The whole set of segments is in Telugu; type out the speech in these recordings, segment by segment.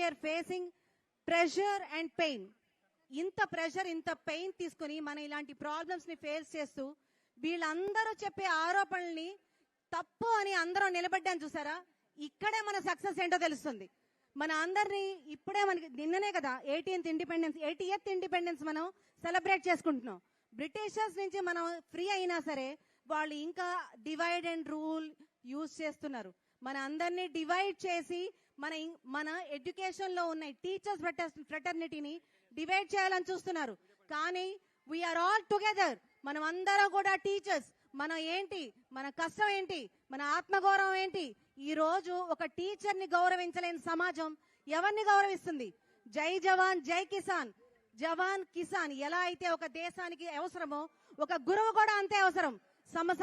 We are facing pressure and pain. ఇంత ప్రెషర్, ఇంత పెయిన్ తీసుకుని మనం ఇలాంటి ప్రాబ్లమ్స్ ని ఫేస్ చేస్తూ వీళ్ళందరూ చెప్పే ఆరోపణల్ని తప్పు అని అందరం నిలబడ్డాను చూసారా, ఇక్కడే మన సక్సెస్ ఏంటో తెలుస్తుంది. మన అందరినీ ఇప్పుడే మనకి నిన్ననే కదా 80th ఇండిపెండెన్స్ మనం సెలబ్రేట్ చేసుకుంటున్నాం. బ్రిటిషర్స్ నుంచి మనం ఫ్రీ అయినా సరే వాళ్ళు ఇంకా డివైడ్ అండ్ రూల్ యూజ్ చేస్తున్నారు. మన అందరినీ డివైడ్ చేసి మన ఎడ్యుకేషన్ లో ఉన్న టీచర్స్ ఫ్రెటర్నిటీని డివైడ్ చేయాలని చూస్తున్నారు. కానీ వీఆర్ ఆల్ టుగెదర్. మనం అందరం కూడా టీచర్స్. మనం ఏంటి, మన కష్టం ఏంటి, మన ఆత్మగౌరవం ఏంటి? ఈ రోజు ఒక టీచర్ ని గౌరవించలేని సమాజం ఎవరిని గౌరవిస్తుంది? జై జవాన్ జై కిసాన్, జవాన్ కిసాన్ ఎలా అయితే ఒక దేశానికి అవసరమో ఒక గురువు కూడా అంతే అవసరం.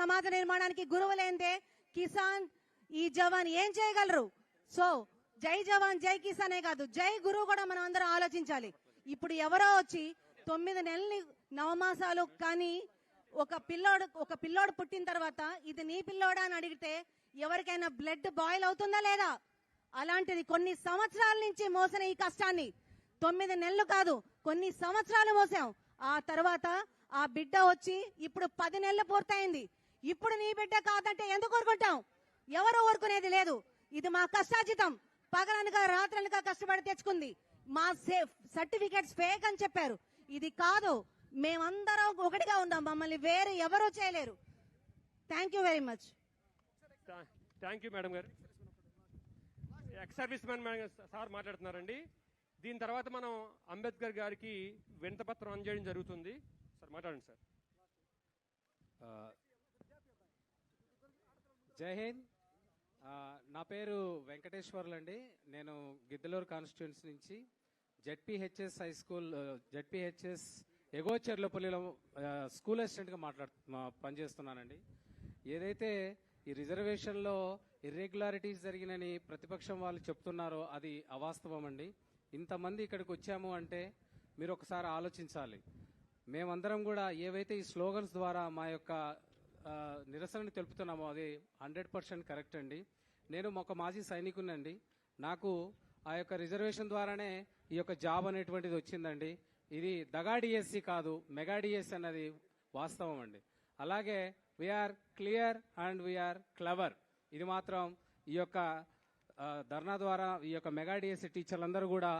సమాజ నిర్మాణానికి గురువు లేనిదే కిసాన్ ఈ జవాన్ ఏం చేయగలరు? సో జై జవాన్ జై కిసానే కాదు, జై గురువు కూడా మనం అందరం ఆలోచించాలి. ఇప్పుడు ఎవరో వచ్చి 9 నెలలు నవమాసాలు కానీ ఒక పిల్లోడు పుట్టిన తర్వాత ఇది నీ పిల్లోడా అని అడిగితే ఎవరికైనా బ్లడ్ బాయిల్ అవుతుందా లేదా? అలాంటిది కొన్ని సంవత్సరాల నుంచి మోసిన ఈ కష్టాన్ని 9 నెలలు కాదు కొన్ని సంవత్సరాలు మోసాం. ఆ తర్వాత ఆ బిడ్డ వచ్చి ఇప్పుడు 10 నెలలు పూర్తయింది. ఇప్పుడు నీ బిడ్డ కాదంటే ఎందుకు ఊరుకుంటాం? ఎవరు ఊరుకునేది లేదు. ఇది మా కష్టార్జితం. పగలనగా రాత్రనగా కష్టపడి తెచ్చుకుంది. మా సర్టిఫికెట్స్ ఫేక్ అని చెప్పారు. ఇది కాదు, మేమందరం ఒకటిగా ఉన్నాం. మమ్మల్ని వేరే ఎవరూ చేయలేరు. Thank you very much. Thank you madam గారు. ఎక్స్ సర్వీస్ మ్యాన్ సార్ మాట్లాడుతున్నారండి. దీని తర్వాత మనం అంబేద్కర్ గారికి వినతిపత్రం అందజేయడం జరుగుతుంది. సార్ మాట్లాడండి సార్. జై హింద్. నా పేరు వెంకటేశ్వర్లు అండి. నేను గిద్దలూరు కాన్స్టిట్యున్సీ నుంచి జెడ్పీహెచ్ఎస్ హై స్కూల్, జెడ్పీహెచ్ఎస్ ఎగోచెర్లపల్లిలో స్కూల్ అసిస్టెంట్గా పనిచేస్తున్నానండి. ఏదైతే ఈ రిజర్వేషన్లో ఇర్రెగ్యులారిటీస్ జరిగినని ప్రతిపక్షం వాళ్ళు చెప్తున్నారో అది అవాస్తవం అండి. ఇంతమంది ఇక్కడికి వచ్చాము అంటే మీరు ఒకసారి ఆలోచించాలి. మేమందరం కూడా ఏవైతే ఈ స్లోగన్స్ ద్వారా మా యొక్క నిరసనని తెలుపుతున్నామో అది 100% కరెక్ట్ అండి. నేను ఒక మాజీ సైనికునండి. నాకు ఆ యొక్క రిజర్వేషన్ ద్వారానే ఈ యొక్క జాబ్ అనేటువంటిది వచ్చిందండి. ఇది దగా డిఎస్సి కాదు, మెగా డిఎస్సి అన్నది వాస్తవం అండి. అలాగే we are clear and we are clever. ఇది మాత్రం ఈ యొక్క ధర్నా ద్వారా ఈ యొక్క మెగా డిఎస్సి టీచర్లందరూ కూడా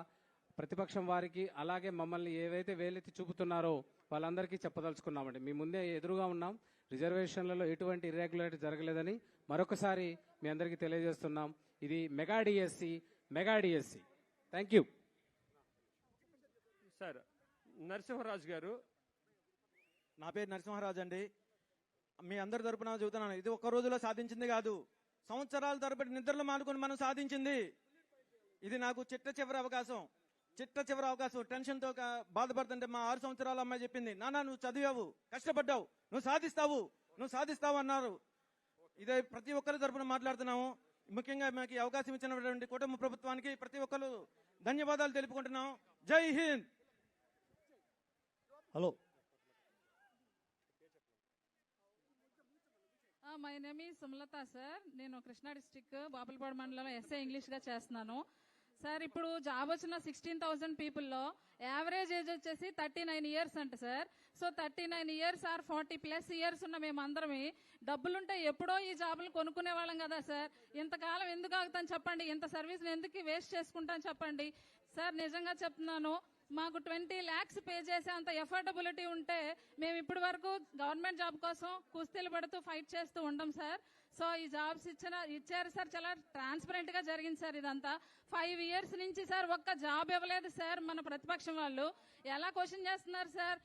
ప్రతిపక్షం వారికి అలాగే మమ్మల్ని ఏవైతే వేలెత్తి చూపుతున్నారో వాళ్ళందరికీ చెప్పదలుచుకున్నామండి. మీ ముందే ఎదురుగా ఉన్నాం. రిజర్వేషన్లలో ఎటువంటి ఇర్రెగ్యులారిటీ జరగలేదని మరొకసారి మీ అందరికీ తెలియజేస్తున్నాం. ఇది mega DSC, mega DSC. Thank you sir. Narasimharaju గారు. నా పేరు నరసింహరాజు అండి. మీ అందరి తరపున చెబుతున్నాను, ఇది ఒక్క రోజులో సాధించింది కాదు, సంవత్సరాల తరబడి నిద్రలు మానుకొని మనం సాధించింది. ఇది నాకు చిట్ట చివరి అవకాశం. టెన్షన్తో బాధపడుతుంటే మా 6 సంవత్సరాల అమ్మాయి చెప్పింది, నాన్న నువ్వు చదివావు, కష్టపడ్డావు, నువ్వు సాధిస్తావు అన్నారు. ఇదే ప్రతి ఒక్కరి తరపున మాట్లాడుతున్నాము. ముఖ్యంగా మాకు అవకాశం ఇచ్చినటువంటి కుటుంబ ప్రభుత్వానికి ప్రతి ఒక్కరు ధన్యవాదాలు తెలుపుకుంటున్నాం. జై Hind. Hello, my name is Sumalatha sir. నేను కృష్ణా డిస్టిక్ బాపులపాడు మండలంలో ఎస్ఏ ఇంగ్లీష్గా చేస్తున్నాను సార్. ఇప్పుడు జాబ్ వచ్చిన 16,000 పీపుల్లో యావరేజ్ ఏజ్ వచ్చేసి 39 ఇయర్స్ అంట sir. So 39 years or 40+ years ఉన్న మేమందరమే డబ్బులుంటే ఎప్పుడో ఈ జాబులు కొనుక్కునే వాళ్ళం కదా సార్. ఇంతకాలం ఎందుకు ఆగుతాను చెప్పండి? ఇంత సర్వీస్ ఎందుకు వేస్ట్ చేసుకుంటాను చెప్పండి సార్. నిజంగా చెప్తున్నాను, మాకు 20 lakhs పే చేసే అంత ఎఫోర్డబిలిటీ ఉంటే మేము ఇప్పటి వరకు గవర్నమెంట్ జాబ్ కోసం కుస్తీలు పడుతూ ఫైట్ చేస్తూ ఉండం సార్. సో ఈ జాబ్స్ ఇచ్చారు సార్. చాలా ట్రాన్స్పరెంట్ గా జరిగింది సార్. ఇదంతా 5 years నుంచి సార్ ఒక్క జాబ్ ఇవ్వలేదు సార్. మన ప్రతిపక్షం వాళ్ళు ఎలా క్వశ్చన్ చేస్తున్నారు సార్?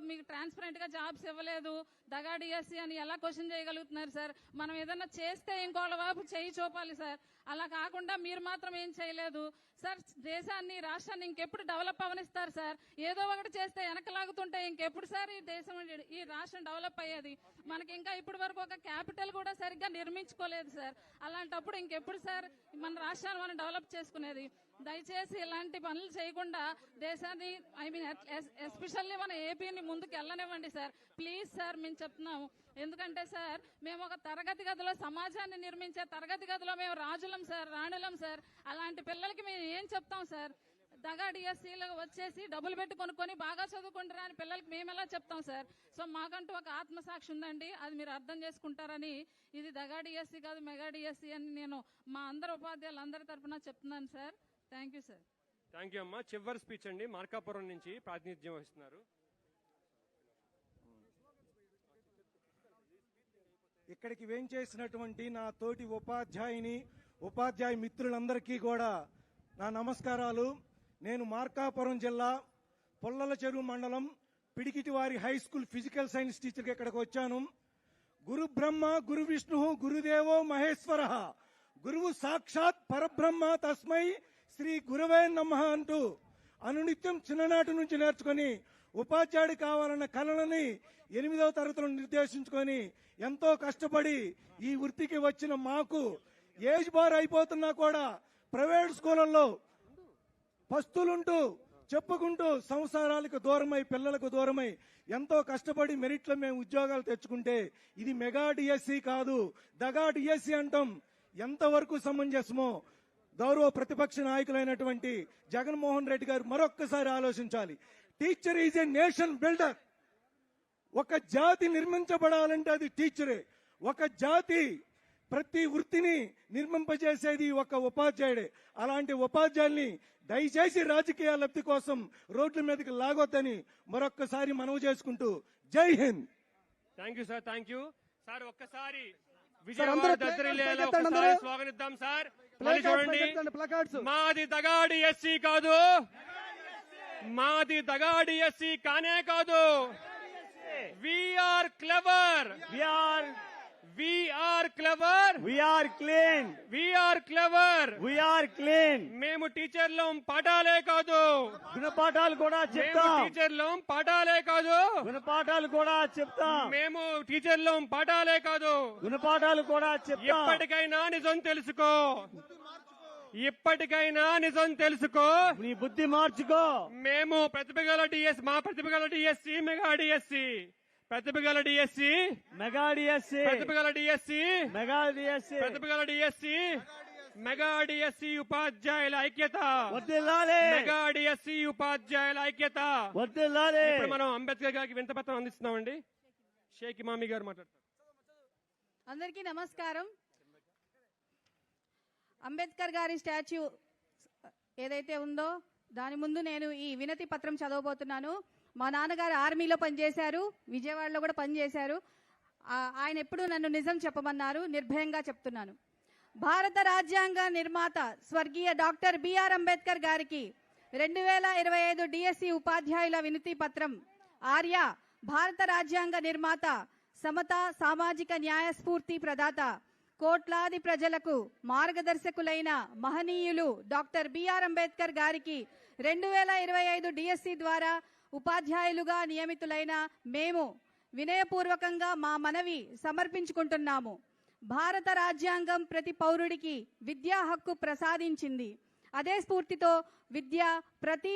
మీకు ట్రాన్స్పరెంట్ గా జాబ్స్ ఇవ్వలేదు, దగా డిఎస్సి అని ఎలా క్వశ్చన్ చేయగలుగుతున్నారు సార్? మనం ఏదన్నా చేస్తే ఇంకోళ్ళ వైపు చేయి చూపాలి సార్. అలా కాకుండా మీరు మాత్రం ఏం చేయలేదు సార్. దేశాన్ని, రాష్ట్రాన్ని ఇంకెప్పుడు డెవలప్ అవనిస్తారు సార్? ఏదో ఒకటి చేస్తే వెనకలాగుతుంటే ఇంకెప్పుడు సార్ ఈ దేశం, ఈ రాష్ట్రం డెవలప్ అయ్యేది? మనకి ఇంకా ఇప్పటి వరకు ఒక క్యాపిటల్ కూడా సరిగ్గా నిర్మించుకోలేదు సార్. అలాంటప్పుడు ఇంకెప్పుడు సార్ మన రాష్ట్రాన్ని మనం డెవలప్ చేసుకునేది? దయచేసి ఇలాంటి పనులు చేయకుండా దేశాన్ని ఎస్పెషల్లీ మన ఏపీని ముందుకు వెళ్ళనివ్వండి సార్. ప్లీజ్ సార్ మేము చెప్తున్నాము. ఎందుకంటే సార్ మేము ఒక తరగతి గదిలో సమాజాన్ని నిర్మించే తరగతి గదిలో మేము రాజులం సార్, రాణులం సార్. అలాంటి పిల్లలకి మేము ఏం చెప్తాం సార్? దగా డిఎస్సీలు వచ్చేసి డబ్బులు పెట్టి కొనుక్కొని బాగా చదువుకుంటారా అని పిల్లలకి మేము ఎలా చెప్తాం సార్? సో మాకంటూ ఒక ఆత్మసాక్షి ఉందండి, అది మీరు అర్థం చేసుకుంటారని. ఇది దగా డిఎస్సీ కాదు, మెగా డిఎస్సీ అని నేను మా అందరు ఉపాధ్యాయులందరి తరఫున చెప్తున్నాను sir. Thank you sir. Thank you అమ్మా. చివరి స్పీచ్ అండి, మార్కాపురం నుంచి ప్రాతినిధ్యం వహిస్తున్నారు. ఇక్కడికి వేంచేసినటువంటి నా తోటి ఉపాధ్యాయ మిత్రులందరికీ కూడా నా నమస్కారాలు. నేను మార్కాపురం జిల్లా పొల్లల చెరువు మండలం పిడికిటివారి హై స్కూల్ ఫిజికల్ సైన్స్ టీచర్కి ఇక్కడికి వచ్చాను. గురు బ్రహ్మ గురు విష్ణు గురుదేవో మహేశ్వర, గురువు సాక్షాత్ పరబ్రహ్మ తస్మై శ్రీ గురవే నమః అంటూ అనునిత్యం చిన్ననాటి నుంచి నేర్చుకుని ఉపాధ్యాయుడు కావాలన్న కలలని 8వ తరగతిలో నిర్దేశించుకొని ఎంతో కష్టపడి ఈ వృత్తికి వచ్చిన మాకు ఏజ్ బార్ అయిపోతున్నా కూడా ప్రైవేట్ స్కూళ్ళల్లో పస్తులుంటూ చెప్పుకుంటూ సంసారాలకు దూరమై పిల్లలకు దూరమై ఎంతో కష్టపడి మెరిట్లో మేము ఉద్యోగాలు తెచ్చుకుంటే ఇది మెగా డిఎస్సి కాదు, దగా డిఎస్సి అంటాం. ఎంతవరకు సమంజసమో గౌరవ ప్రతిపక్ష నాయకులైనటువంటి జగన్మోహన్ రెడ్డి గారు మరొక్కసారి ఆలోచించాలి. Teacher is a nation builder. ఒక జాతి నిర్మించబడాలంటే అది టీచరే. ఒక జాతి ప్రతి వృత్తిని నిర్మింపజేసేది ఒక ఉపాధ్యాయుడే. అలాంటి ఉపాధ్యాయుల్ని దయచేసి రాజకీయ లబ్ధి కోసం రోడ్ల మీదకి లాగొద్దని మరొక్కసారి మనవి చేసుకుంటూ జై Hind. Thank you sir. Thank you sir. ఒక్కసారి అందరూ విజయవాడ దద్దరిల్లేలా ఒక్కసారి స్వాగతిద్దాం సార్. మళ్ళీ చూడండి, మాది దగా డిఎస్సి కాదు, మాది దగా డిఎస్సి కానే కాదు. We are clever, We are clever. We are clean. We are clever. We are clean. మేము టీచర్లం పాఠాలే కాదు, గుణపాఠాలు కూడా చెప్తాం. టీచర్లం పాఠాలే కాదు, గుణపాఠాలు కూడా చెప్తాం. మేము టీచర్లం పాఠాలే కాదు, గుణపాఠాలు కూడా చెప్తాం. ఇప్పటికైనా నిజం తెలుసుకో, ఇప్పటికైనా నిజం తెలుసుకో, నీ బుద్ధి మార్చుకో. మేము ప్రతిభగల డిఎస్సి, మా ప్రతిభగల డిఎస్సి మెగా డిఎస్సి, ప్రతిభగల డిఎస్సి మెగా డిఎస్సి, ప్రతిభగల డిఎస్సి మెగా డిఎస్సి, ప్రతిభగల డిఎస్సి మెగా డిఎస్సి ఉపాధ్యాయుల ఐక్యత, వర్ధిల్లాలి. మెగా డిఎస్సి ఉపాధ్యాయుల ఐక్యత, వర్ధిల్లాలి. ఇప్పుడు మనం అంబేద్కర్ గారికి వింతపత్రం అందిస్తున్నామండి. షేక్ ఇమామి గారు మాట్లాడతారు. అందరికీ నమస్కారం. అంబేద్కర్ గారి స్టాచ్యూ ఏదైతే ఉందో దాని ముందు నేను ఈ వినతి పత్రం చదవబోతున్నాను. మా నాన్నగారు ఆర్మీలో పనిచేశారు, విజయవాడలో కూడా పనిచేశారు. ఆయన ఎప్పుడు నన్ను నిజం చెప్పమన్నారు, నిర్భయంగా చెప్తున్నాను. భారత రాజ్యాంగ నిర్మాత స్వర్గీయ డాక్టర్ బిఆర్ అంబేద్కర్ గారికి 2025 డిఎస్సి ఉపాధ్యాయుల వినతి పత్రం. ఆర్య, భారత రాజ్యాంగ నిర్మాత, సమత, సామాజిక న్యాయ స్ఫూర్తి ప్రదాత, కోట్లాది ప్రజలకు మార్గదర్శకులైన మహనీయులు డాక్టర్ బిఆర్ అంబేద్కర్ గారికి 2025 డిఎస్సి ద్వారా ఉపాధ్యాయులుగా నియమితులైన మేము వినయపూర్వకంగా మా మనవి సమర్పించుకుంటున్నాము. భారత రాజ్యాంగం ప్రతి పౌరుడికి విద్యా హక్కు ప్రసాదించింది. అదే స్ఫూర్తితో విద్య ప్రతి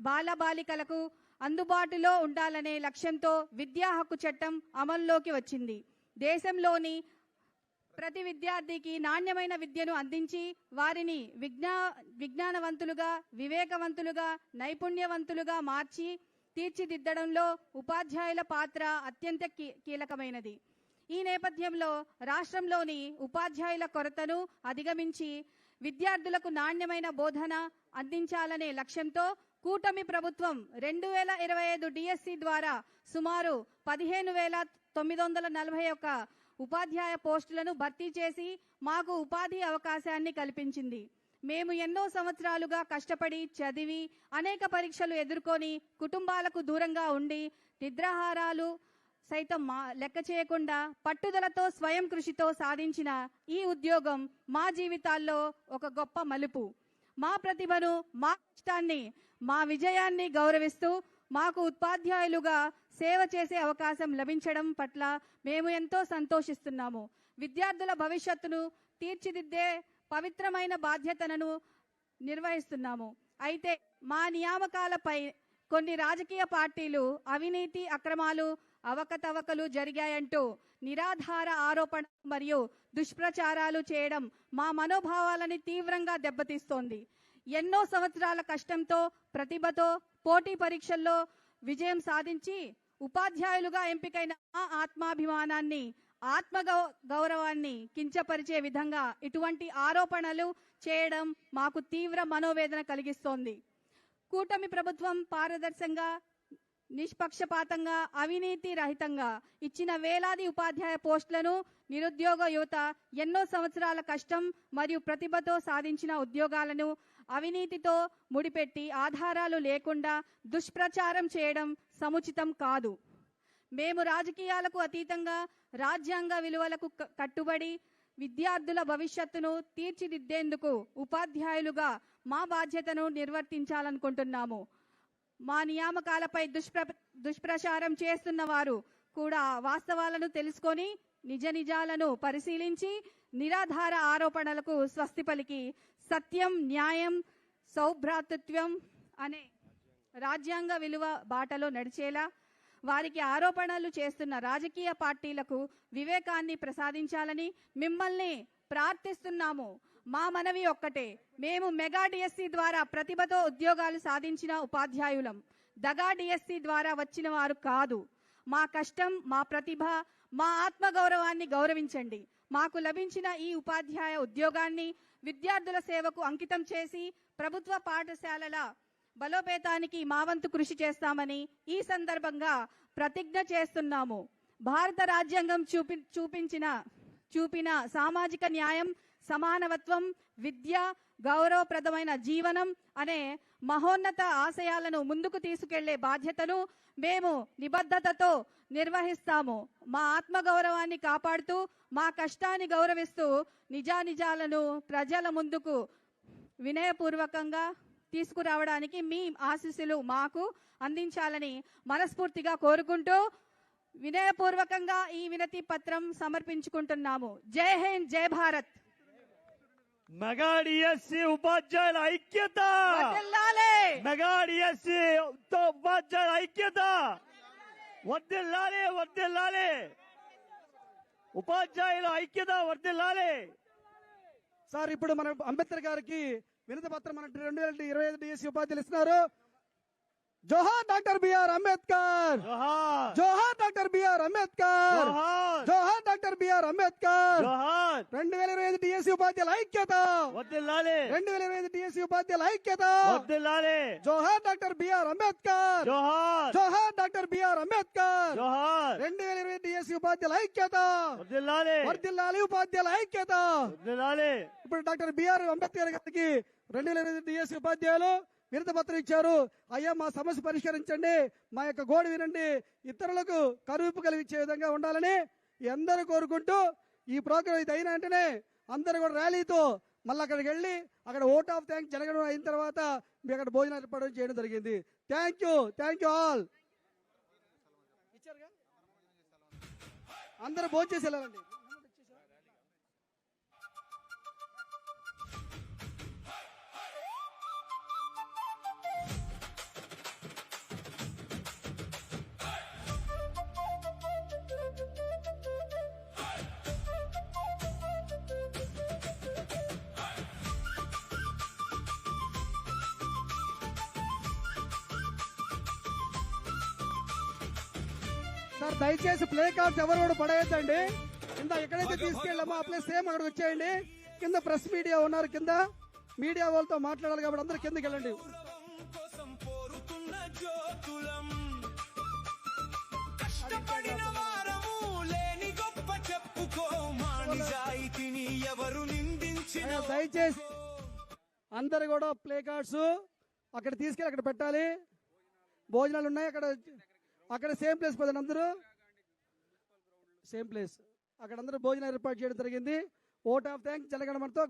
బాలబాలికలకు అందుబాటులో ఉండాలనే లక్ష్యంతో విద్యా హక్కు చట్టం అమల్లోకి వచ్చింది. దేశంలోని ప్రతి విద్యార్థికి నాణ్యమైన విద్యను అందించి వారిని విజ్ఞానవంతులుగా, వివేకవంతులుగా, నైపుణ్యవంతులుగా మార్చి తీర్చిదిద్దడంలో ఉపాధ్యాయుల పాత్ర అత్యంత కీలకమైనది. ఈ నేపథ్యంలో రాష్ట్రంలోని ఉపాధ్యాయుల కొరతను అధిగమించి విద్యార్థులకు నాణ్యమైన బోధన అందించాలనే లక్ష్యంతో కూటమి ప్రభుత్వం 2025 డిఎస్సి ద్వారా సుమారు 15,941 ఉపాధ్యాయ పోస్టులను భర్తీ చేసి మాకు ఉపాధి అవకాశాన్ని కల్పించింది. మేము ఎన్నో సంవత్సరాలుగా కష్టపడి చదివి అనేక పరీక్షలు ఎదుర్కొని కుటుంబాలకు దూరంగా ఉండి నిద్రాహారాలు సైతం లెక్క చేయకుండా పట్టుదలతో స్వయం కృషితో సాధించిన ఈ ఉద్యోగం మా జీవితాల్లో ఒక గొప్ప మలుపు. మా ప్రతిభను, మా కష్టాన్ని, మా విజయాన్ని గౌరవిస్తూ మాకు ఉపాధ్యాయులుగా సేవ చేసే అవకాశం లభించడం పట్ల మేము ఎంతో సంతోషిస్తున్నాము. విద్యార్థుల భవిష్యత్తును తీర్చిదిద్దే పవిత్రమైన బాధ్యతను నిర్వహిస్తున్నాము. అయితే మా నియామకాలపై కొన్ని రాజకీయ పార్టీలు అవినీతి, అక్రమాలు, అవకతవకలు జరిగాయంటూ నిరాధార ఆరోపణ మరియు దుష్ప్రచారాలు చేయడం మా మనోభావాలని తీవ్రంగా దెబ్బతీస్తోంది. ఎన్నో సంవత్సరాల కష్టంతో, ప్రతిభతో పోటీ పరీక్షల్లో విజయం సాధించి ఉపాధ్యాయులుగా ఎంపికైన మా ఆత్మాభిమానాన్ని, గౌరవాన్ని కించపరిచే విధంగా ఇటువంటి ఆరోపణలు చేయడం మాకు తీవ్ర మనోవేదన కలిగిస్తోంది. కూటమి ప్రభుత్వం పారదర్శకంగా, నిష్పక్షపాతంగా, అవినీతి రహితంగా ఇచ్చిన వేలాది ఉపాధ్యాయ పోస్టులను నిరుద్యోగ యువత ఎన్నో సంవత్సరాల కష్టం మరియు ప్రతిభతో సాధించిన ఉద్యోగాలను అవినీతితో ముడిపెట్టి ఆధారాలు లేకుండా దుష్ప్రచారం చేయడం సముచితం కాదు. మేము రాజకీయాలకు అతీతంగా రాజ్యాంగ విలువలకు కట్టుబడి విద్యార్థుల భవిష్యత్తును తీర్చిదిద్దేందుకు ఉపాధ్యాయులుగా మా బాధ్యతను నిర్వర్తించాలనుకుంటున్నాము. మా నియామకాలపై దుష్ప్రచారం చేస్తున్న వారు కూడా వాస్తవాలను తెలుసుకొని నిజాలను పరిశీలించి నిరాధార ఆరోపణలకు స్వస్తి పలికి సత్యం, న్యాయం, సౌభ్రాతృత్వం అనే రాజ్యాంగ విలువ బాటలో నడిచేలా వారికి ఆరోపణలు చేస్తున్న రాజకీయ పార్టీలకు వివేకాన్ని ప్రసాదించాలని మిమ్మల్ని ప్రార్థిస్తున్నాము. మా మనవి ఒక్కటే, మేము మెగా డిఎస్సి ద్వారా ప్రతిభతో ఉద్యోగాలు సాధించిన ఉపాధ్యాయులం. దగా డిఎస్సి ద్వారా వచ్చిన వారు కాదు. మా కష్టం, మా ప్రతిభ, మా ఆత్మగౌరవాన్ని గౌరవించండి. మాకు లభించిన ఈ ఉపాధ్యాయ ఉద్యోగాన్ని విద్యార్థుల సేవకు అంకితం చేసి ప్రభుత్వ పాఠశాలల బలోపేతానికి మా వంతు కృషి చేస్తామని ఈ సందర్భంగా ప్రతిజ్ఞ చేస్తున్నాము. భారత రాజ్యాంగం చూపిన సామాజిక న్యాయం, సమానత్వం, విద్య, గౌరవప్రదమైన జీవనం అనే మహోన్నత ఆశయాలను ముందుకు తీసుకెళ్లే బాధ్యతను మేము నిబద్ధతతో నిర్వహిస్తాము. మా ఆత్మగౌరవాన్ని కాపాడుతూ, మా కష్టాన్ని గౌరవిస్తూ నిజాలను ప్రజల ముందుకు వినయపూర్వకంగా తీసుకురావడానికి మీ ఆశీస్సులు మాకు అందించాలని మనస్ఫూర్తిగా కోరుకుంటూ వినయపూర్వకంగా ఈ వినతి పత్రం సమర్పించుకుంటున్నాము. జై హింద్, జై భారత్. మెగా డిఎస్సి ఉపాధ్యాయుల ఐక్యత, వర్ధిల్లాలి. మెగా డిఎస్సి ఉపాధ్యాయుల ఐక్యత, వర్ధిల్లాలి, వర్ధిల్లాలి. ఉపాధ్యాయుల ఐక్యత వర్ధిల్లాలి. సార్, ఇప్పుడు మన అంబేద్కర్ గారికి వినతి పత్రం మన 2025 డిఎస్సి ఉపాధ్యాయులు ఇస్తున్నారు. జోహార్ డాక్టర్ బిఆర్ అంబేద్కర్, జోహార్, జోహార్ డాక్టర్ బిఆర్ అంబేద్కర్, జోహార్, జోహార్ డాక్టర్ బిఆర్ అంబేద్కర్. జోహార్. 2025 డిఎస్సి ఉపాధ్యాయుల ఐక్యత, వర్ధిల్లాలి, 2025 డిఎస్సి ఉపాధ్యాయుల ఐక్యత. వర్ధిల్లాలి. జోహార్ డాక్టర్ బిఆర్ అంబేద్కర్, జోహార్, జోహార్ డాక్టర్ బిఆర్ అంబేద్కర్. జోహార్. 2025 డిఎస్సి ఉపాధ్యాయుల ఐక్యత, వర్ధిల్లాలి, వర్ధిల్లాలి ఉపాధ్యాయుల ఐక్యత. వర్ధిల్లాలి. ఇప్పుడు డాక్టర్ బిఆర్ అంబేద్కర్ గారికి 2025 డిఎస్సి ఉపాధ్యాయులు వినతి పత్రం ఇచ్చారు. అయ్యా, మా సమస్య పరిష్కరించండి, మా యొక్క గోడు వినండి, ఇతరులకు కరువిప్పు కలిగించే విధంగా ఉండాలని అందరూ కోరుకుంటూ ఈ ప్రోగ్రాం ఇది అయిన వెంటనే అందరూ కూడా ర్యాలీతో మళ్ళీ అక్కడికి వెళ్ళి అక్కడ ఓట్ ఆఫ్ థ్యాంక్స్ జరగడం అయిన తర్వాత మీ అక్కడ భోజనం ఏర్పాటు చేయడం జరిగింది. Thank you all. అందరూ భోజనం చేసి వెళ్ళాలండి. సార్, దయచేసి ప్లే కార్డ్స్ ఎవరు కూడా పడేయద్దండి. కింద ఎక్కడైతే తీసుకెళ్ళామో ఆ ప్లేస్ సేమ్ అక్కడికి వచ్చేయండి. కింద ప్రెస్ మీడియా ఉన్నారు, కింద మీడియా వాళ్ళతో మాట్లాడాలి కాబట్టి అందరూ కిందకి వెళ్ళండి. దయచేసి అందరు కూడా ప్లే కార్డ్స్ అక్కడ తీసుకెళ్ళి అక్కడ పెట్టాలి. భోజనాలు ఉన్నాయి అక్కడ సేమ్ ప్లేస్ పదండి, అందరూ సేమ్ ప్లేస్ అక్కడ అందరూ భోజనం ఏర్పాటు చేయడం జరిగింది. Vote of thanks జనగణమనతో